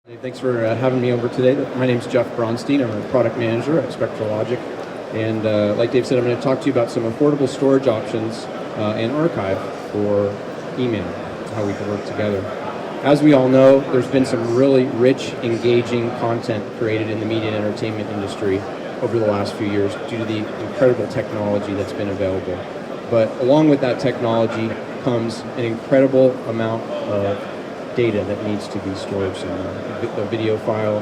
Hey, thanks for having me over today. My name is Jeff Bronstein. I'm a product manager at Spectra. And like Dave said, I'm going to talk to you about some affordable storage options and archive for eMAM, how we can work together. As we all know, there's been some really rich, engaging content created in the media and entertainment industry over the last few years due to the incredible technology that's been available. But along with that technology comes an incredible amount of data that needs to be stored somewhere. The video file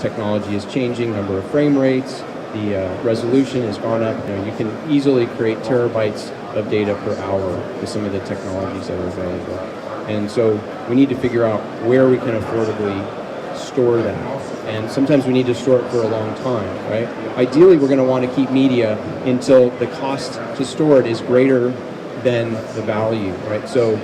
technology is changing, number of frame rates, the resolution has gone up. You can easily create terabytes of data per hour with some of the technologies that are available. And so we need to figure out where we can affordably store that. And sometimes we need to store it for a long time, right? Ideally, we're going to want to keep media until the cost to store it is greater than the value, right? So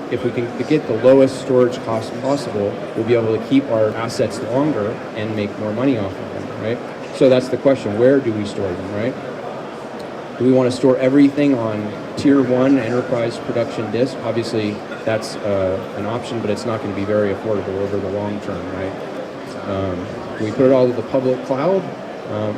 if we can get the lowest storage cost possible, we'll be able to keep our assets longer and make more money off of them, right? So that's the question, where do we store them, right? Do we want to store everything on Tier 1 enterprise production disk? Obviously, that's an option, but it's not going to be very affordable over the long term, right? Do we put it all to the public cloud?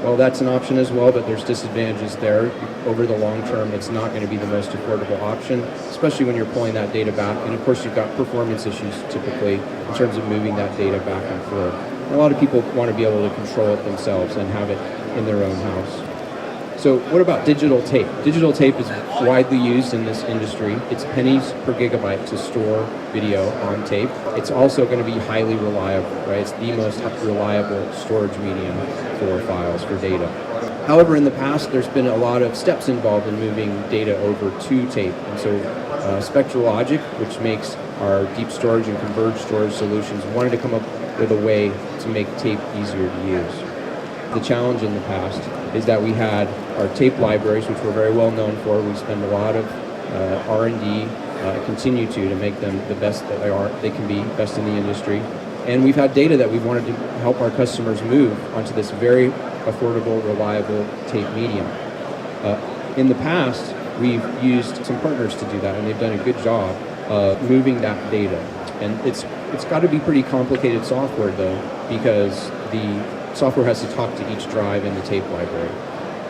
Well, that's an option as well, but there's disadvantages there. Over the long term, it's not going to be the most affordable option, especially when you're pulling that data back. And of course, you've got performance issues typically in terms of moving that data back and forth. And a lot of people want to be able to control it themselves and have it in their own house. So what about digital tape? Digital tape is widely used in this industry. It's pennies per gigabyte to store video on tape. It's also going to be highly reliable, right? It's the most reliable storage medium for files, for data. However, in the past, there's been a lot of steps involved in moving data over to tape. And so Spectra, which makes our deep storage and converged storage solutions, wanted to come up with a way to make tape easier to use. The challenge in the past is that we had our tape libraries, which we're very well known for. We spend a lot of R&D, continue to make them the best that they can be, best in the industry. And we've had data that we wanted to help our customers move onto this very affordable, reliable tape medium. In the past, we've used some partners to do that, and they've done a good job of moving that data. And it's got to be pretty complicated software, though, because the software has to talk to each drive in the tape library.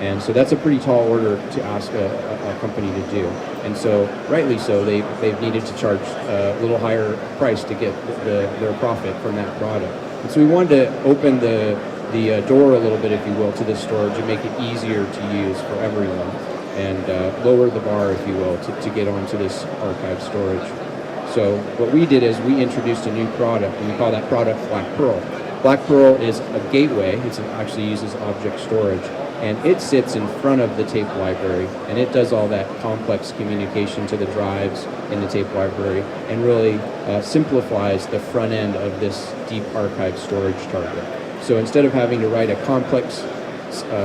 And so that's a pretty tall order to ask a company to do. And so, rightly so, they've needed to charge a little higher price to get their profit from that product. And so we wanted to open the door a little bit, if you will, to this storage and make it easier to use for everyone and lower the bar, if you will, to get onto this archive storage. So what we did is we introduced a new product, and we call that product Black Pearl. Black Pearl is a gateway. It actually uses object storage, and it sits in front of the tape library, and it does all that complex communication to the drives in the tape library and really simplifies the front end of this deep archive storage target. So instead of having to write a complex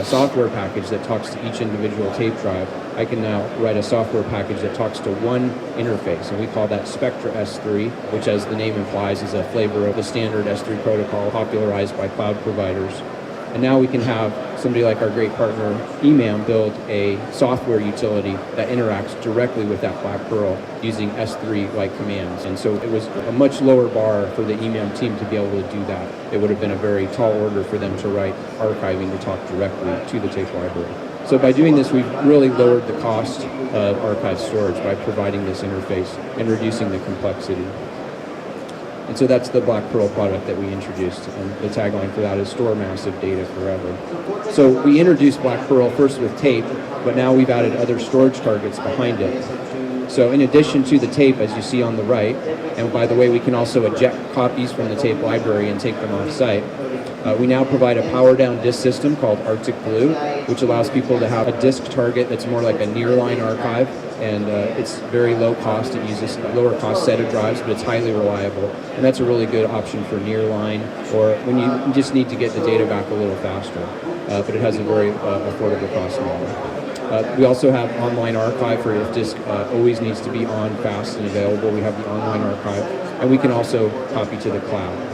software package that talks to each individual tape drive, I can now write a software package that talks to one interface, and we call that Spectra S3, which, as the name implies, is a flavor of the standard S3 protocol popularized by cloud providers. And now we can have somebody like our great partner eMAM build a software utility that interacts directly with that Black Pearl using S3-like commands. And so it was a much lower bar for the eMAM team to be able to do that. It would have been a very tall order for them to write archiving to talk directly to the tape library. So by doing this, we've really lowered the cost of archive storage by providing this interface and reducing the complexity. And so that's the Black Pearl product that we introduced, and the tagline for that is store massive data forever. So we introduced Black Pearl first with tape, but now we've added other storage targets behind it. So in addition to the tape, as you see on the right, and by the way, we can also eject copies from the tape library and take them off-site, we now provide a power-down disk system called Arctic Blue, which allows people to have a disk target that's more like a nearline archive, and it's very low cost. It uses a lower cost set of drives, but it's highly reliable, and that's a really good option for nearline or when you just need to get the data back a little faster, but it has a very affordable cost model. We also have online archive for if disk always needs to be on, fast, and available. We have the online archive, and we can also copy to the cloud.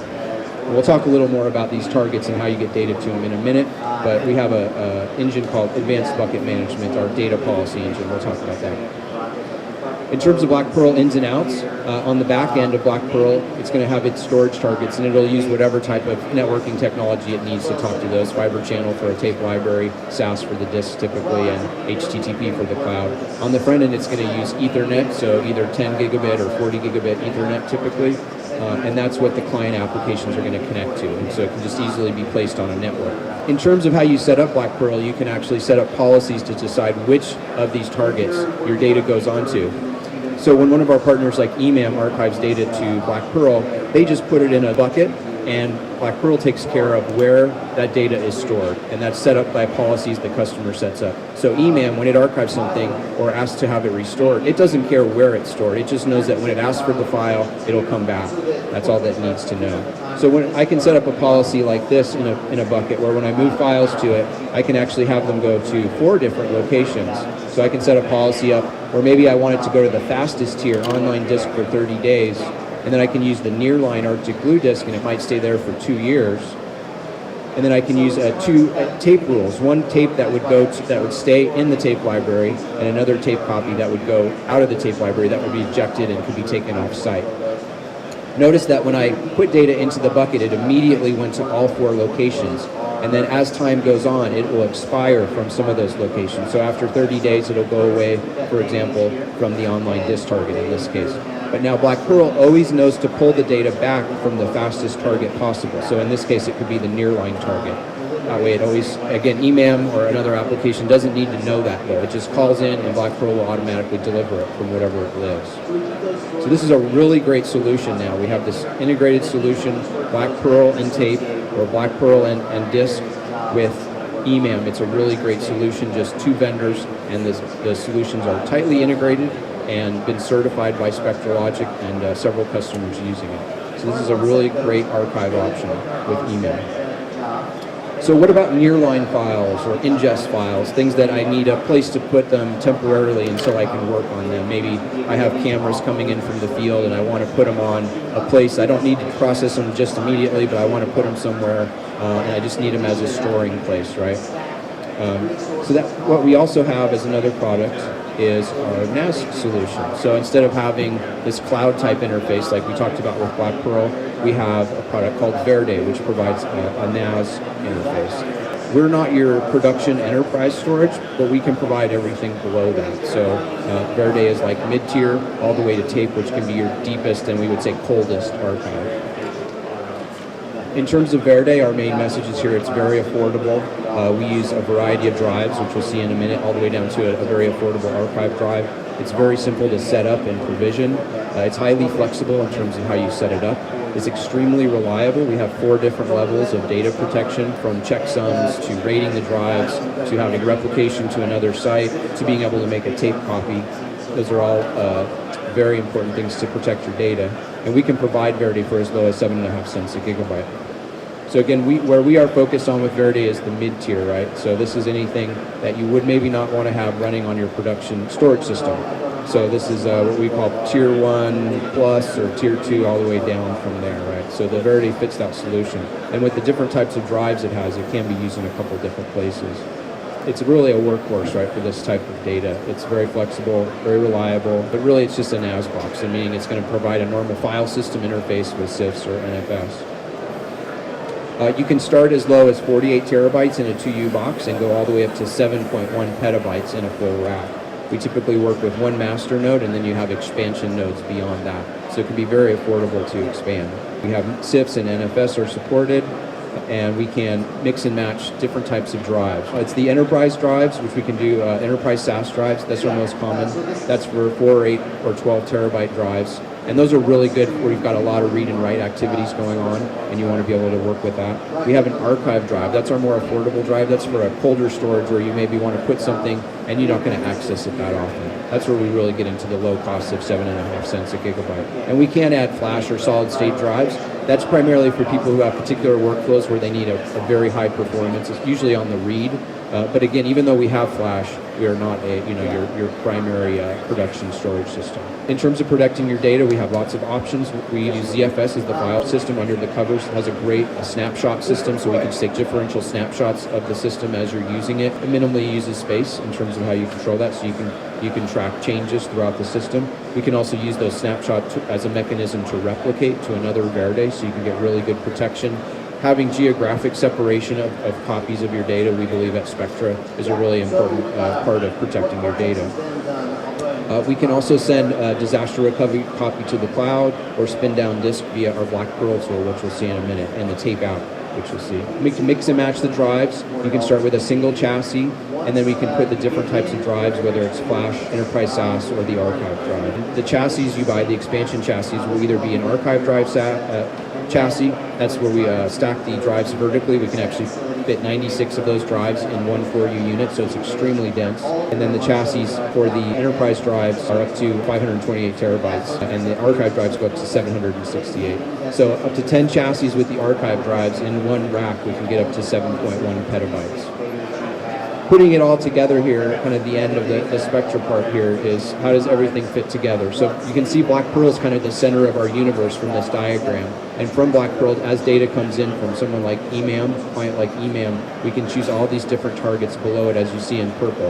We'll talk a little more about these targets and how you get data to them in a minute, but we have an engine called Advanced Bucket Management, our data policy engine. We'll talk about that. In terms of Black Pearl ins and outs, on the back end of Black Pearl, it's going to have its storage targets, and it'll use whatever type of networking technology it needs to talk to those. Fiber channel for a tape library, SAS for the disks typically, and HTTP for the cloud. On the front end, it's going to use Ethernet, so either 10 gigabit or 40 gigabit Ethernet typically, and that's what the client applications are going to connect to, and so it can just easily be placed on a network. In terms of how you set up Black Pearl, you can actually set up policies to decide which of these targets your data goes onto. So when one of our partners like eMAM archives data to Black Pearl, they just put it in a bucket, and Black Pearl takes care of where that data is stored, and that's set up by policies the customer sets up. So eMAM, when it archives something or asks to have it restored, it doesn't care where it's stored. It just knows that when it asks for the file, it'll come back. That's all that it needs to know. So when I can set up a policy like this in a bucket, where when I move files to it, I can actually have them go to 4 different locations. So I can set a policy up where maybe I want it to go to the fastest tier online disk for 30 days, and then I can use the nearline Arctic Blue disk, and it might stay there for 2 years. And then I can use two tape rules: one tape that would stay in the tape library, and another tape copy that would go out of the tape library that would be ejected and could be taken off site. Notice that when I put data into the bucket, it immediately went to all 4 locations. And then as time goes on, it will expire from some of those locations. So after 30 days, it'll go away, for example, from the online disk target in this case. But now Black Pearl always knows to pull the data back from the fastest target possible. So in this case, it could be the nearline target. That way it always, again, eMAM or another application doesn't need to know that though. It just calls in and Black Pearl will automatically deliver it from whatever it lives. So this is a really great solution now. We have this integrated solution, Black Pearl and tape, or Black Pearl and disk with eMAM. It's a really great solution, just 2 vendors, and the solutions are tightly integrated and been certified by Spectra and several customers using it. So this is a really great archive option with eMAM. So what about nearline files or ingest files, things that I need a place to put them temporarily until I can work on them? Maybe I have cameras coming in from the field and I want to put them on a place. I don't need to process them just immediately, but I want to put them somewhere, and I just need them as a storing place, right? So that what we also have as another product is our NAS solution. So instead of having this cloud type interface like we talked about with Black Pearl, we have a product called Verde, which provides a NAS interface. We're not your production enterprise storage, but we can provide everything below that. So Verde is like mid-tier all the way to tape, which can be your deepest and we would say coldest archive. In terms of Verde, our main message is here, it's very affordable. We use a variety of drives, which we'll see in a minute, all the way down to a very affordable archive drive. It's very simple to set up and provision. It's highly flexible in terms of how you set it up. It's extremely reliable. We have 4 different levels of data protection, from checksums to rating the drives, to having replication to another site, to being able to make a tape copy. Those are all very important things to protect your data. And we can provide Verde for as low as 7.5 cents a gigabyte. So again, where we are focused on with Verde is the mid-tier, right? So this is anything that you would maybe not want to have running on your production storage system. So this is what we call tier 1 plus or tier 2 all the way down from there, right? So the Verde fits that solution. And with the different types of drives it has, it can be used in a couple different places. It's really a workhorse, right, for this type of data. It's very flexible, very reliable, but really it's just a NAS box, meaning it's going to provide a normal file system interface with CIFS or NFS. You can start as low as 48 terabytes in a 2U box and go all the way up to 7.1 petabytes in a full rack. We typically work with 1 master node, and then you have expansion nodes beyond that. So it can be very affordable to expand. We have CIFS and NFS are supported, and we can mix and match different types of drives. It's the enterprise drives, which we can do enterprise SAS drives. That's our most common. That's for 4, 8, or 12 terabyte drives. And those are really good where you've got a lot of read and write activities going on and you want to be able to work with that. We have an archive drive. That's our more affordable drive. That's for a colder storage where you maybe want to put something and you're not going to access it that often. That's where we really get into the low cost of 7.5 cents a gigabyte. And we can add flash or solid state drives. That's primarily for people who have particular workflows where they need a very high performance. It's usually on the read But again, even though we have flash, we are not your primary production storage system. In terms of protecting your data, we have lots of options. We use ZFS as the file system under the covers. It has a great snapshot system, so we can take differential snapshots of the system as you're using it. It minimally uses space in terms of how you control that, so you can track changes throughout the system. We can also use those snapshots as a mechanism to replicate to another Verde, so you can get really good protection. Having geographic separation of copies of your data, we believe at Spectra, is a really important part of protecting your data. We can also send a disaster recovery copy to the cloud or spin down disk via our Black Pearl tool, which we'll see in a minute, and the tape out, which you'll see. We can mix and match the drives. You can start with a single chassis, and then we can put the different types of drives, whether it's flash, enterprise SAS, or the archive drive. The chassis you buy, the expansion chassis, will either be an archive drive chassis. That's where we stack the drives vertically. We can actually fit 96 of those drives in one 4U unit, so it's extremely dense. And then the chassis for the enterprise drives are up to 528 terabytes, and the archive drives go up to 768. So up to 10 chassis with the archive drives in one rack, we can get up to 7.1 petabytes. Putting it all together here, kind of the end of the Spectra part here, is how does everything fit together? So you can see Black Pearl is kind of the center of our universe from this diagram. And from Black Pearl, as data comes in from someone like eMAM, a client like eMAM, we can choose all these different targets below it, as you see in purple.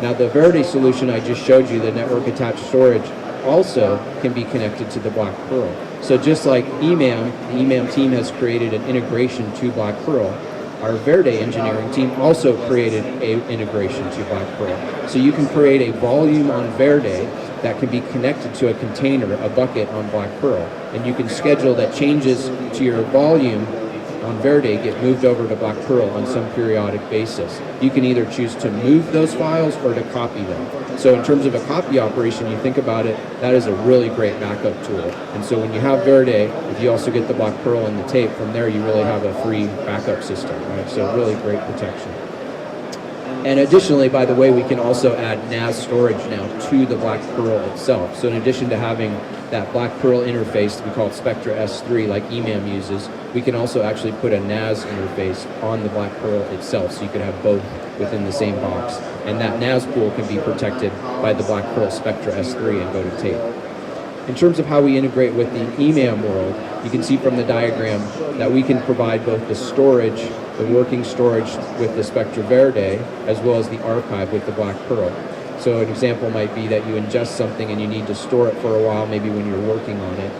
Now the Verde solution I just showed you, the network attached storage, also can be connected to the Black Pearl. So just like eMAM, the eMAM team has created an integration to Black Pearl. Our Verde engineering team also created an integration to Black Pearl. So you can create a volume on Verde that can be connected to a container, a bucket on Black Pearl. And you can schedule that changes to your volume on Verde get moved over to Black Pearl on some periodic basis. You can either choose to move those files or to copy them. So in terms of a copy operation, you think about it, that is a really great backup tool. And so when you have Verde, if you also get the Black Pearl and the tape, from there you really have a free backup system, right? So really great protection. And additionally, by the way, we can also add NAS storage now to the Black Pearl itself. So in addition to having that Black Pearl interface, we call it Spectra S3, like eMAM uses, we can also actually put a NAS interface on the Black Pearl itself, so you could have both within the same box. And that NAS pool can be protected by the Black Pearl Spectra S3 and go to tape. In terms of how we integrate with the eMAM world, you can see from the diagram that we can provide both the storage, the working storage with the Spectra Verde, as well as the archive with the Black Pearl. So an example might be that you ingest something and you need to store it for a while, maybe when you're working on it,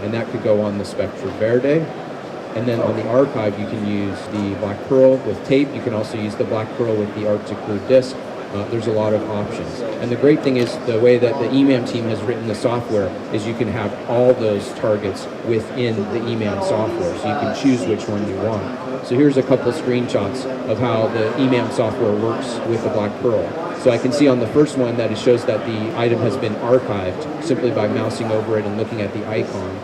and that could go on the Spectra Verde. And then on the archive, you can use the Black Pearl with tape. You can also use the Black Pearl with the Arctic Blue disk. There's a lot of options. And the great thing is the way that the eMAM team has written the software is you can have all those targets within the eMAM software, so you can choose which one you want. So here's a couple screenshots of how the eMAM software works with the Black Pearl. So I can see on the first one that it shows that the item has been archived simply by mousing over it and looking at the icon.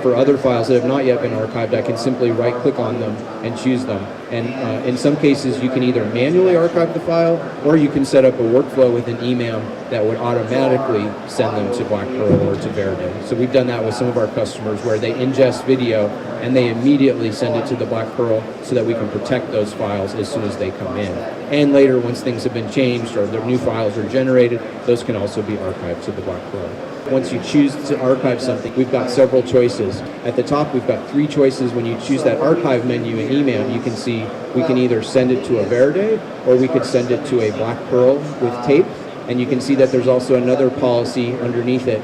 For other files that have not yet been archived, I can simply right-click on them and choose them. And in some cases, you can either manually archive the file, or you can set up a workflow within eMAM that would automatically send them to Black Pearl or to Verde. So we've done that with some of our customers where they ingest video and they immediately send it to the Black Pearl so that we can protect those files as soon as they come in. And later, once things have been changed or the new files are generated, those can also be archived to the Black Pearl. Once you choose to archive something, we've got several choices. At the top, we've got 3 choices. When you choose that archive menu in eMAM, you can see we can either send it to a Verde or we could send it to a Black Pearl with tape. And you can see that there's also another policy underneath it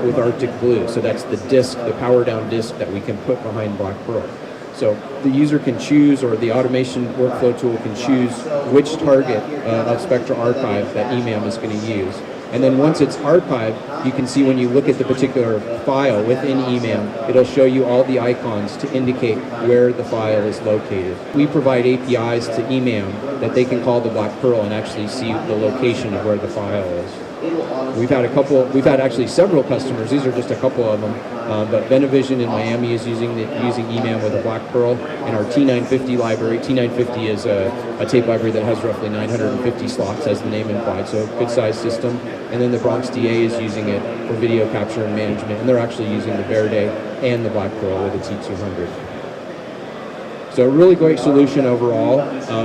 with Arctic Blue. So that's the disk, the power down disk that we can put behind Black Pearl. So the user can choose, or the automation workflow tool can choose which target of Spectra Archive that eMAM is going to use. And then once it's archived, you can see when you look at the particular file within eMAM, it'll show you all the icons to indicate where the file is located. We provide APIs to eMAM that they can call the Black Pearl and actually see the location of where the file is. We've had actually several customers, these are just a couple of them, but Benevision in Miami is using eMAM with a Black Pearl, and our T950 library. T950 is a tape library that has roughly 950 slots, as the name implied, so good size system. And then the Bronx DA is using it for video capture and management, and they're actually using the Verde and the Black Pearl with a T200. So a really great solution overall.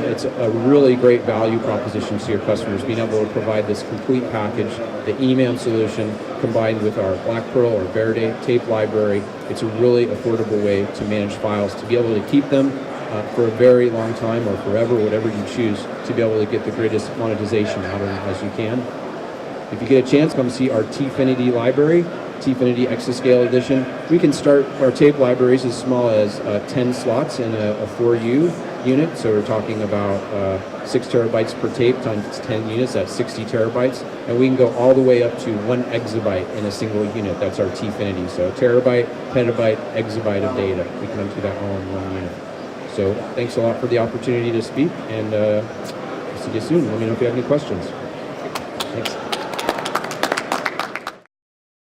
It's a really great value proposition to your customers, being able to provide this complete package, the eMAM solution combined with our Black Pearl or Verde tape library. It's a really affordable way to manage files, to be able to keep them for a very long time or forever, whatever you choose, to be able to get the greatest monetization out of them as you can. If you get a chance, come see our Tfinity library, Tfinity Exascale Edition. We can start our tape libraries as small as 10 slots in a 4U unit. So we're talking about 6 terabytes per tape times 10 units, that's 60 terabytes. And we can go all the way up to 1 exabyte in a single unit. That's our Tfinity. So terabyte, petabyte, exabyte of data. We can do that all in one unit. So thanks a lot for the opportunity to speak, and see you soon. Let me know if you have any questions. Thanks.